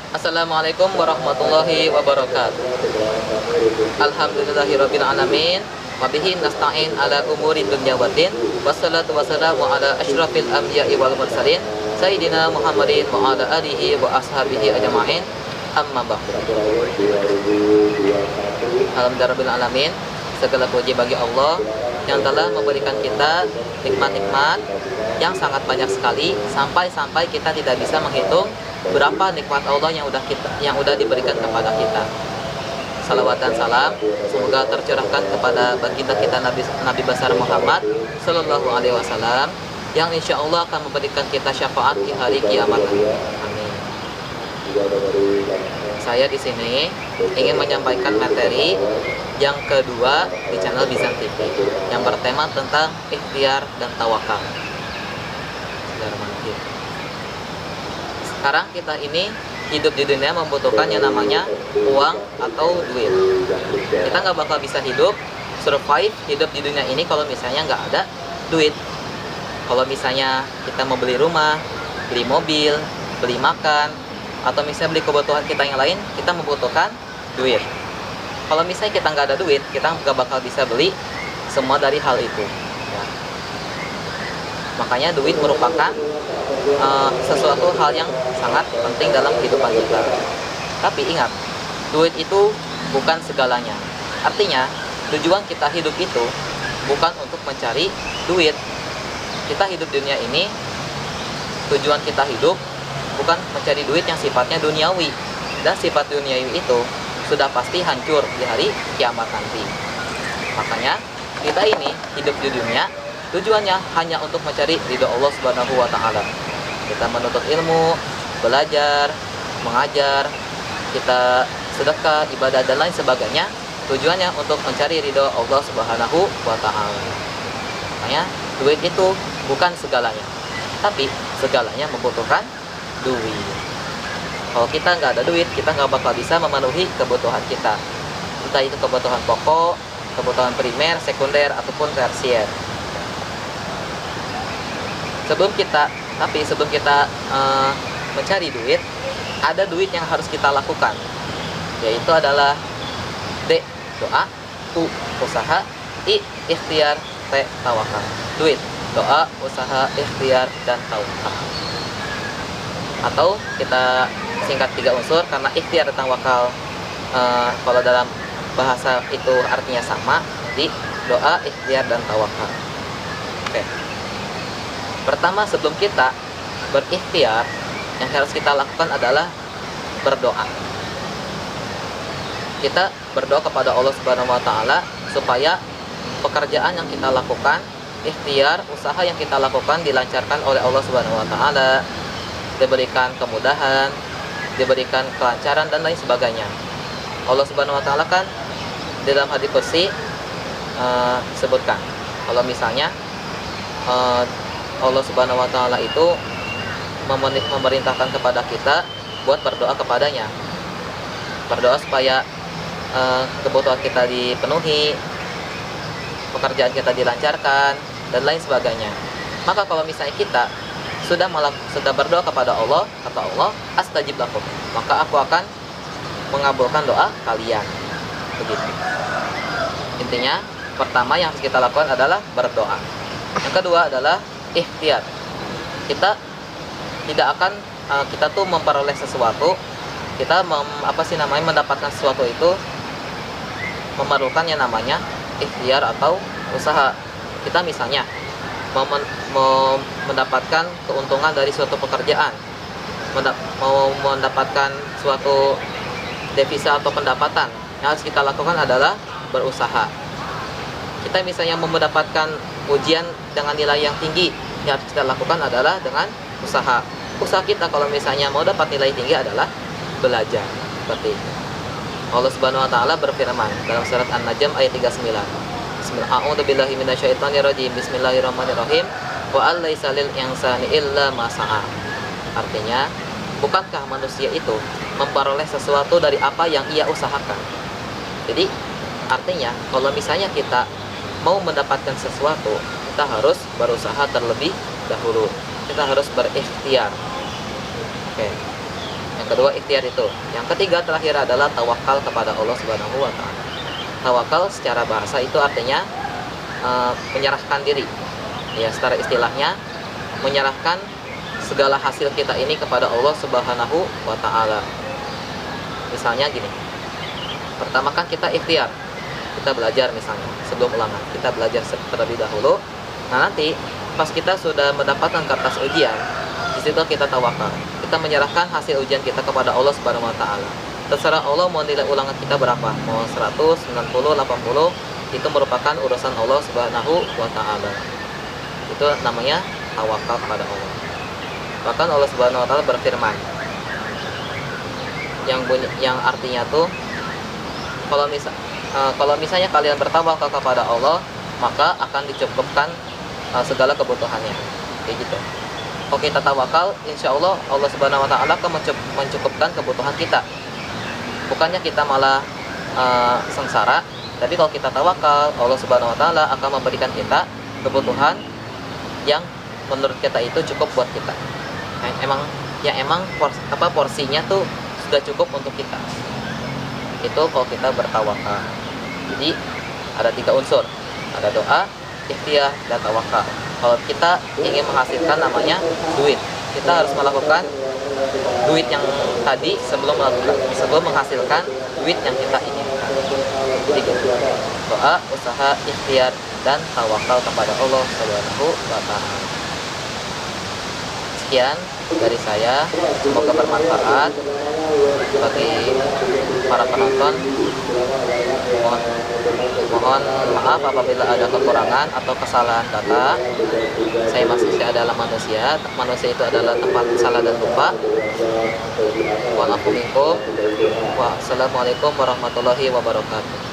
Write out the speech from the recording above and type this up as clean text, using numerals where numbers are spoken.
Assalamualaikum warahmatullahi wabarakatuh. Alhamdulillahirabbil alamin. Wabihi nasta'in ala umuri dunya waddin. Wassalatu wassalamu ala asyrafil anbiya'i wal mursalin Sayyidina Muhammadin wa ala alihi wa ashabihi ajma'in. Amma ba'du. Alhamdulillahirabbil alamin. Segala puji bagi Allah yang telah memberikan kita nikmat-nikmat yang sangat banyak sekali, sampai kita tidak bisa menghitung berapa nikmat Allah yang udah diberikan kepada kita. Salawat dan salam semoga tercurahkan kepada baginda kita Nabi besar Muhammad Sallallahu Alaihi Wasallam yang insya Allah akan memberikan kita syafaat di hari kiamat. Amin. Saya di sini ingin menyampaikan materi yang kedua di channel Bizan TV yang bertema tentang ikhtiar dan tawakal. Sekarang kita ini hidup di dunia membutuhkan yang namanya uang atau duit. Kita nggak bakal bisa survive hidup di dunia ini kalau misalnya nggak ada duit. Kalau misalnya kita mau beli rumah, beli mobil, beli makan, atau misalnya beli kebutuhan kita yang lain, kita membutuhkan duit. Kalau misalnya kita nggak ada duit, kita nggak bakal bisa beli semua dari hal itu. Ya. Makanya duit merupakan sesuatu hal yang sangat penting dalam kehidupan kita. Tapi ingat, duit itu bukan segalanya. Artinya, tujuan kita hidup itu bukan untuk mencari duit. Kita hidup di dunia ini, tujuan kita hidup bukan mencari duit yang sifatnya duniawi. Dan sifat duniawi itu sudah pasti hancur di hari kiamat nanti. Makanya, kita ini hidup di dunia, tujuannya hanya untuk mencari ridho Allah Subhanahu wa Ta'ala. Kita menuntut ilmu, belajar, mengajar, kita sedekah, ibadah dan lain sebagainya. Tujuannya untuk mencari ridho Allah Subhanahu wa Ta'ala. Makanya duit itu bukan segalanya, tapi segalanya membutuhkan duit. Kalau kita nggak ada duit, kita nggak bakal bisa memenuhi kebutuhan kita. Entah itu kebutuhan pokok, kebutuhan primer, sekunder, ataupun tersier. Sebelum kita mencari duit, ada duit yang harus kita lakukan, yaitu adalah D. Doa, U. Usaha, I. Ikhtiar, T. Tawakal. Duit, doa, usaha, ikhtiar, dan tawakal. Atau kita singkat 3 unsur, karena ikhtiar dan tawakal kalau dalam bahasa itu artinya sama, di doa, ikhtiar, dan tawakal. Oke. Pertama, sebelum kita berikhtiar, yang harus kita lakukan adalah berdoa. Kita berdoa kepada Allah Subhanahu wa Ta'ala supaya pekerjaan yang kita lakukan, ikhtiar, usaha yang kita lakukan dilancarkan oleh Allah Subhanahu wa Ta'ala, diberikan kemudahan, diberikan kelancaran dan lain sebagainya. Allah Subhanahu wa Ta'ala kan di dalam hadits qudsi sebutkan kalau misalnya Allah Subhanahu wa Ta'ala itu memerintahkan kepada kita buat berdoa kepadanya. Berdoa supaya kebutuhan kita dipenuhi, pekerjaan kita dilancarkan, dan lain sebagainya. Maka kalau misalnya kita sudah berdoa kepada Allah, kata Allah, astajib lakum, maka aku akan mengabulkan doa kalian. Begitu. Intinya, pertama yang harus kita lakukan adalah berdoa. Yang kedua adalah ikhtiar. Kita tidak akan kita tuh memperoleh sesuatu, kita mendapatkan sesuatu itu memerlukan yang namanya ikhtiar atau usaha. Kita misalnya mau mendapatkan keuntungan dari suatu pekerjaan, mau mendapatkan suatu devisa atau pendapatan, yang harus kita lakukan adalah berusaha. Kita misalnya mau mendapatkan ujian dengan nilai yang tinggi, yang harus kita lakukan adalah dengan usaha. Usaha kita kalau misalnya mau dapat nilai tinggi adalah belajar. Seperti itu. Allah Subhanahu wa Ta'ala berfirman dalam surat An-Najm ayat 39. A'udzubillahi minasyaitonirrajim. Bismillahirrahmanirrahim. Wa allaisa lil insani illa ma sa'a. Artinya, bukankah manusia itu memperoleh sesuatu dari apa yang ia usahakan? Jadi, artinya kalau misalnya kita mau mendapatkan sesuatu, kita harus berusaha terlebih dahulu. Kita harus berikhtiar. Oke. Yang kedua ikhtiar itu. Yang ketiga terakhir adalah tawakal kepada Allah Subhanahu wa taala. Tawakal secara bahasa itu artinya menyerahkan diri. Ya, secara istilahnya menyerahkan segala hasil kita ini kepada Allah Subhanahu wa taala. Misalnya gini. Pertama kan kita ikhtiar. Kita belajar misalnya sebelum ulangan. Kita belajar terlebih dahulu. Nah, nanti pas kita sudah mendapatkan kertas ujian, di situ kita tawakal. Kita menyerahkan hasil ujian kita kepada Allah Subhanahu wa taala. Terserah Allah mau nilai ulangan kita berapa, mau 100, 90, 80, itu merupakan urusan Allah Subhanahu wa taala. Itu namanya tawakal kepada Allah. Bahkan Allah Subhanahu wa taala berfirman yang artinya tuh kalau misalnya kalian bertawakal kepada Allah, maka akan dicukupkan segala kebutuhannya. Kayak gitu. Kalau kita tawakal, insya Allah Allah Subhanahu wa taala akan mencukupkan kebutuhan kita. Bukannya kita malah sengsara, tapi kalau kita tawakal, Allah Subhanahu wa taala akan memberikan kita kebutuhan yang menurut kita itu cukup buat kita. Emang porsinya tuh sudah cukup untuk kita. Itu kalau kita bertawakal. Jadi ada 3 unsur. Ada doa, ikhtiar, dan tawakal. Kalau kita ingin menghasilkan namanya duit, kita harus melakukan duit yang tadi sebelum menghasilkan duit yang kita inginkan. Jadi gitu. Doa, usaha, ikhtiar, dan tawakal kepada Allah Subhanahu wa taala. Sekian dari saya, semoga bermanfaat bagi para penonton. Mohon maaf apabila ada kekurangan atau kesalahan kata. Saya masih adalah manusia. Manusia itu adalah tempat salah dan lupa. Wassalamualaikum warahmatullahi wabarakatuh.